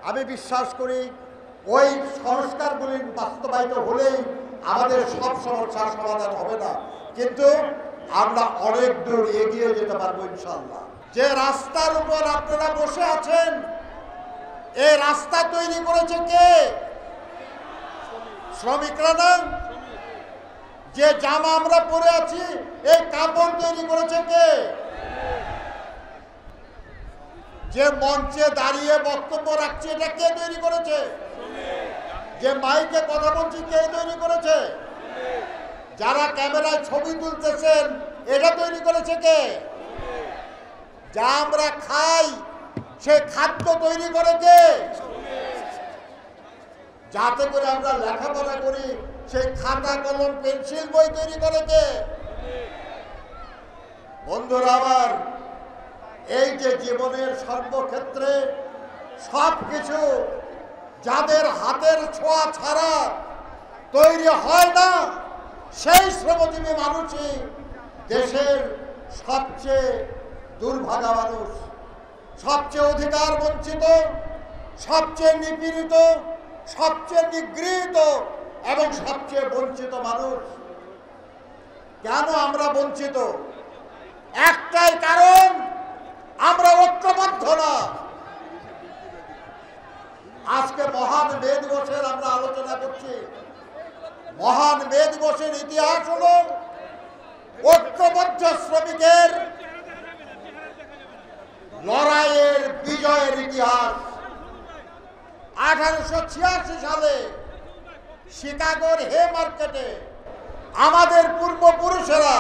আমি বিশ্বাস করি ওই সংস্কারগুলি বাস্তবায়িত হলেই আমাদের সব সমস্যার সমাধান হবে না, কিন্তু আমরা অনেক দূর এগিয়ে যেতে পারবো ইনশাআল্লাহ। যে রাস্তার উপর আপনারা বসে আছেন, এই রাস্তা তৈরি করেছে কে? শ্রমিকরা না? যে জামা আমরা পরে আছি, এই কাপড় তৈরি করেছে কে? যে মঞ্চে দাঁড়িয়ে বক্তব্য রাখছে, এটা কে তৈরি করেছে? যে মাইকে কথা বলছি, কে তৈরি করেছে? যারা ক্যামেরায় ছবি তুলতেছেন, এটা তৈরি করেছে কে? যা আমরা খাই, সে খাদ্য তৈরি করে কে? যাতে করে আমরা লেখাপড়া করি, সেই খাতা কলম পেন্সিল বই তৈরি করে কে? বন্ধুরা আমার, এই যে জীবনের সর্বক্ষেত্রে সবকিছু যাদের হাতের ছোঁয়া ছাড়া তৈরি হয় না, সেই শ্রমজীবী মানুষই দেশের সবচেয়ে দুর্ভাগা মানুষ, সবচেয়ে অধিকার বঞ্চিত, সবচেয়ে নিপীড়িত, সবচেয়ে নিগৃহীত এবং সবচেয়ে বঞ্চিত মানুষ। কেন আমরা বঞ্চিত? একটাই কারণ, আমরা ঐক্যবদ্ধ না। আজকে মহান মে দিবসের আমরা আলোচনা করছি। মহান মে দিবসের ইতিহাস হলো ঐক্যবদ্ধ শ্রমিকের লড়াইয়ের বিজয়ের ইতিহাস। 1886 সালে শিকাগোর হে মার্কেটে আমাদের পূর্বপুরুষেরা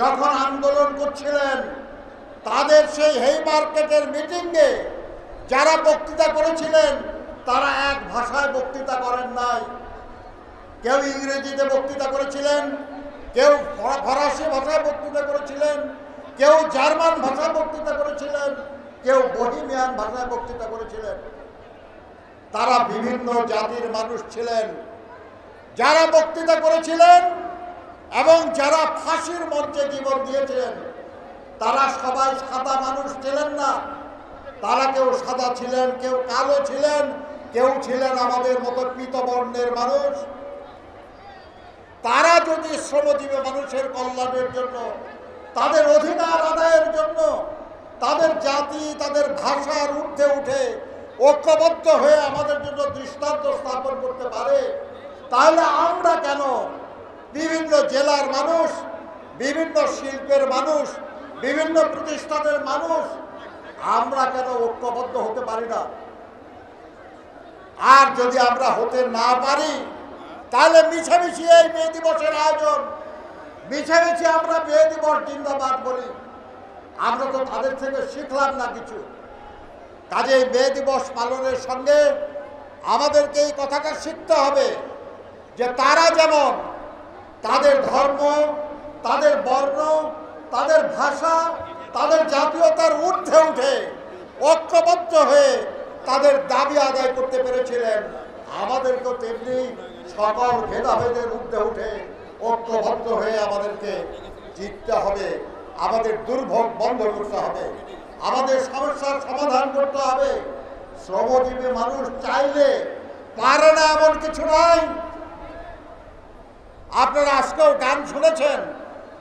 যখন আন্দোলন করছিলেন, তাদের সেই হে মার্কেটের মিটিংয়ে যারা বক্তৃতা করেছিলেন, তারা এক ভাষায় বক্তৃতা করেন নাই। কেউ ইংরেজিতে বক্তৃতা করেছিলেন, কেউ ফরাসি ভাষায় বক্তৃতা করেছিলেন, কেউ জার্মান ভাষায় বক্তৃতা করেছিলেন, কেউ বহিমিয়ান ভাষায় বক্তৃতা করেছিলেন। তারা বিভিন্ন জাতির মানুষ ছিলেন। যারা বক্তৃতা করেছিলেন এবং যারা ফাঁসির মঞ্চে জীবন দিয়েছিলেন, তারা সবাই সাদা মানুষ ছিলেন না। তারা কেউ সাদা ছিলেন, কেউ কালো ছিলেন, কেউ ছিলেন আমাদের মতো পীতবর্ণের মানুষ। তারা যদি শ্রমজীবী মানুষের কল্যাণের জন্য, তাদের অধিকার আদায়ের জন্য, তাদের জাতি, তাদের ভাষার ঊর্ধ্বে উঠে ঐক্যবদ্ধ হয়ে আমাদের জন্য দৃষ্টান্ত স্থাপন করতে পারে, তাহলে আমরা কেন বিভিন্ন জেলার মানুষ, বিভিন্ন শিল্পের মানুষ, বিভিন্ন প্রতিষ্ঠানের মানুষ, আমরা কেন ঐক্যবদ্ধ হতে পারি না? আর যদি আমরা হতে না পারি, তাহলে মিছামিছি এই মে দিবসের আয়োজন, মিছামিছি আমরা মে দিবস জিন্দাবাদ বলি। আমরা তো তাদের থেকে শিখলাম না কিছু। কাজেই মে দিবস পালনের সঙ্গে আমাদেরকে এই কথাটা শিখতে হবে যে তারা যেমন তাদের ধর্ম, তাদের বর্ণ, তাদের ভাষা, তাদের জাতীয়তার ঊর্ধ্বে উঠে ঐক্যবদ্ধ হয়ে তাদের দাবি আদায় করতে পেরেছিলেন, আমাদেরকেও তেমনি সকল ভেদাভেদের ঊর্ধ্বে উঠে ঐক্যবদ্ধ হয়ে আমাদেরকে জিততে হবে। আমাদের দুর্ভোগ বন্ধ করতে হবে, আমাদের সমস্যার সমাধান করতে হবে। শ্রমজীবী মানুষ চাইলে পারে না এমন কিছু নাই। আপনারা আজকেও গান শুনেছেন,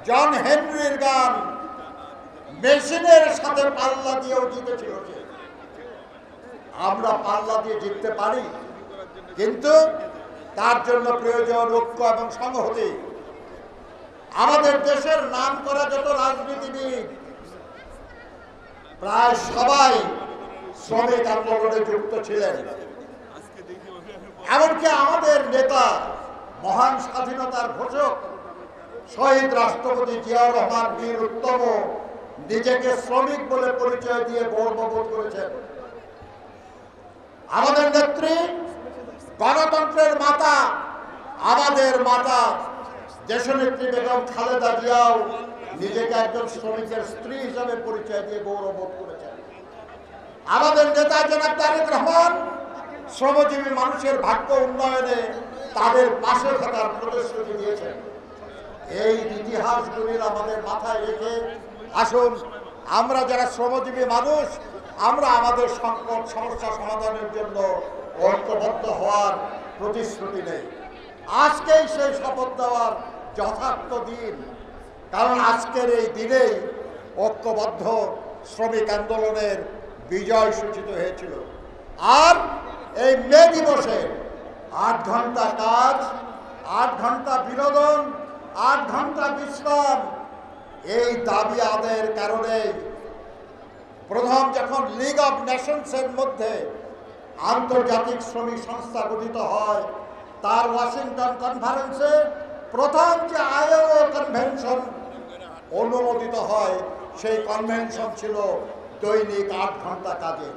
জন হেনরির গান, মেশিনের সাথে পাল্লা দিয়েও জিতেছিল সে। আমরা পাল্লা দিয়ে জিততে পারি, কিন্তু তার জন্য প্রয়োজন ঐক্য এবং সংহতি। আমাদের দেশের নাম করা যত রাজনীতিবিদ প্রায় সবাই শ্রমিক আন্দোলনে যুক্ত ছিলেন। এমনকি আমাদের নেতা, মহান স্বাধীনতার ঘোষক শহীদ রাষ্ট্রপতি জিয়াউর রহমান বীর উত্তম নিজেকে শ্রমিক বলে পরিচয় দিয়ে গর্ববোধ করেছেন। আমাদের নেত্রী, গণতন্ত্রের মাতা, আমাদের মাতা দেশনেত্রী বেগম খালেদা জিয়াও নিজেকে একজন শ্রমিকের স্ত্রী হিসাবে পরিচয় দিয়ে গৌরববোধ করেছেন। আমাদের নেতা জনাব তারেক রহমান শ্রমজীবী মানুষের ভাগ্য উন্নয়নে তাদের পাশে থাকার প্রতিশ্রুতি দিয়েছেন। এই ইতিহাসগুলির আমাদের মাথায় রেখে আসুন আমরা যারা শ্রমজীবী মানুষ আমরা আমাদের সংকট সমস্যা সমাধানের জন্য ঐক্যবদ্ধ হওয়ার প্রতিশ্রুতি নেই। আজকেই সেই শপথ দেওয়ার যথার্থ দিন, কারণ আজকের এই দিনেই ঐক্যবদ্ধ শ্রমিক আন্দোলনের বিজয় সূচিত হয়েছিল। আর এই মে দিবসে 8 ঘন্টা কাজ, 8 ঘন্টা বিনোদন, 8 ঘন্টা বিশ্রাম, এই দাবি আদায়ের কারণে প্রথম যখন লিগ অব নেশনসের মধ্যে আন্তর্জাতিক শ্রমিক সংস্থা গঠিত হয়, তার ওয়াশিংটন কনফারেন্সে প্রথম যে আইএলও কনভেনশন অনুমোদিত হয়, সেই কনভেনশন ছিল দৈনিক 8 ঘন্টা কাজের।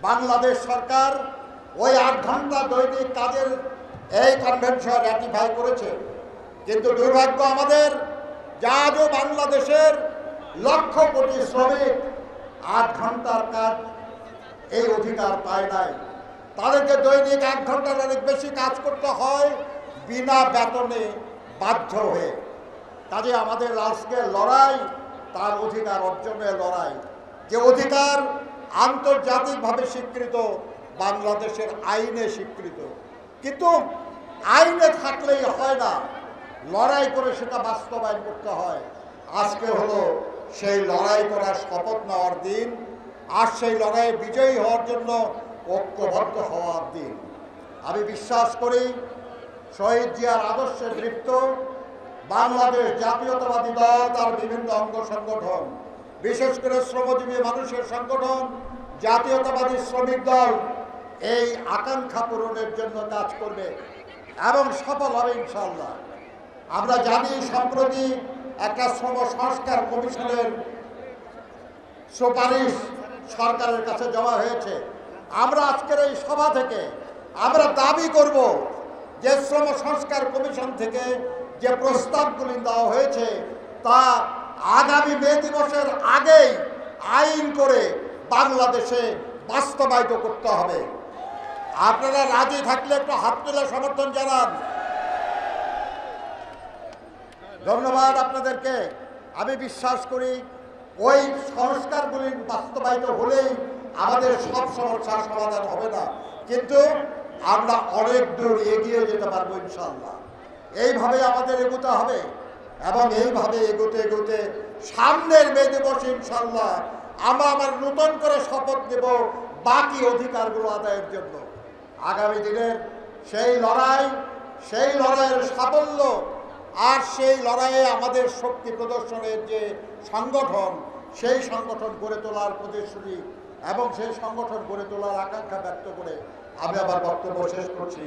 বাংলাদেশ সরকার ওই 8 ঘন্টা দৈনিক কাজের এই কনভেনশন র্যাটিফাই করেছে, কিন্তু দুর্ভাগ্য আমাদের যে আজও বাংলাদেশের লক্ষ কোটি শ্রমিক 8 ঘন্টার কাজ এই অধিকার পায় নাই। তাদেরকে দৈনিক 1 ঘন্টার অনেক বেশি কাজ করতে হয় বিনা বেতনে, বাধ্য হয়ে। কাজে আমাদের আজকের লড়াই তার অধিকার অর্জনের লড়াই, যে অধিকার আন্তর্জাতিকভাবে স্বীকৃত, বাংলাদেশের আইনে স্বীকৃত। কিন্তু আইনে থাকলেই হয় না, লড়াই করে সেটা বাস্তবায়ন করতে হয়। আজকে হলো সেই লড়াই করার শপথ নেওয়ার দিন, আর সেই লড়াইয়ে বিজয়ী হওয়ার জন্য ঐক্যবদ্ধ হওয়ার দিন। আমি বিশ্বাস করি শহীদ জিয়ার আদর্শে দৃপ্ত বাংলাদেশ জাতীয়তাবাদী দল, তার বিভিন্ন অঙ্গ সংগঠন, বিশেষ করে শ্রমজীবী মানুষের সংগঠন জাতীয়তাবাদী শ্রমিক দল এই আকাঙ্ক্ষা পূরণের জন্য কাজ করবে এবং সফল হবে ইনশাআল্লাহ। আমরা জানি সম্প্রতি একটা শ্রম সংস্কার কমিশনের সুপারিশ সরকারের কাছে জমা হয়েছে। আমরা আজকের এই সভা থেকে আমরা দাবি করব যে শ্রম সংস্কার কমিশন থেকে যে প্রস্তাবগুলি দেওয়া হয়েছে তা আগামী মে দিবসের আগেই আইন করে বাংলাদেশে বাস্তবায়িত করতে হবে। আপনারা রাজি থাকলে একটু হাত তুলে সমর্থন জানান। ধন্যবাদ আপনাদেরকে। আমি বিশ্বাস করি ওই সংস্কারগুলি বাস্তবায়িত হলেই আমাদের সব সমস্যার সমাধান হবে না, কিন্তু আমরা অনেক দূর এগিয়ে যেতে পারবো ইনশাআল্লাহ। এইভাবে আমাদের এগোতে হবে এবং এইভাবে এগোতে এগোতে সামনের মে দিবসে ইনশাআল্লাহ আমরা আবার নতুন করে শপথ নেব বাকি অধিকারগুলো আদায়ের জন্য। আগামী দিনের সেই লড়াইয়ের সাফল্য আর সেই লড়াইয়ে আমাদের শক্তি প্রদর্শনের যে সংগঠন, সেই সংগঠন গড়ে তোলার প্রতিশ্রুতি এবং সেই সংগঠন গড়ে তোলার আকাঙ্ক্ষা ব্যক্ত করে আমি আবার বক্তব্য শেষ করছি।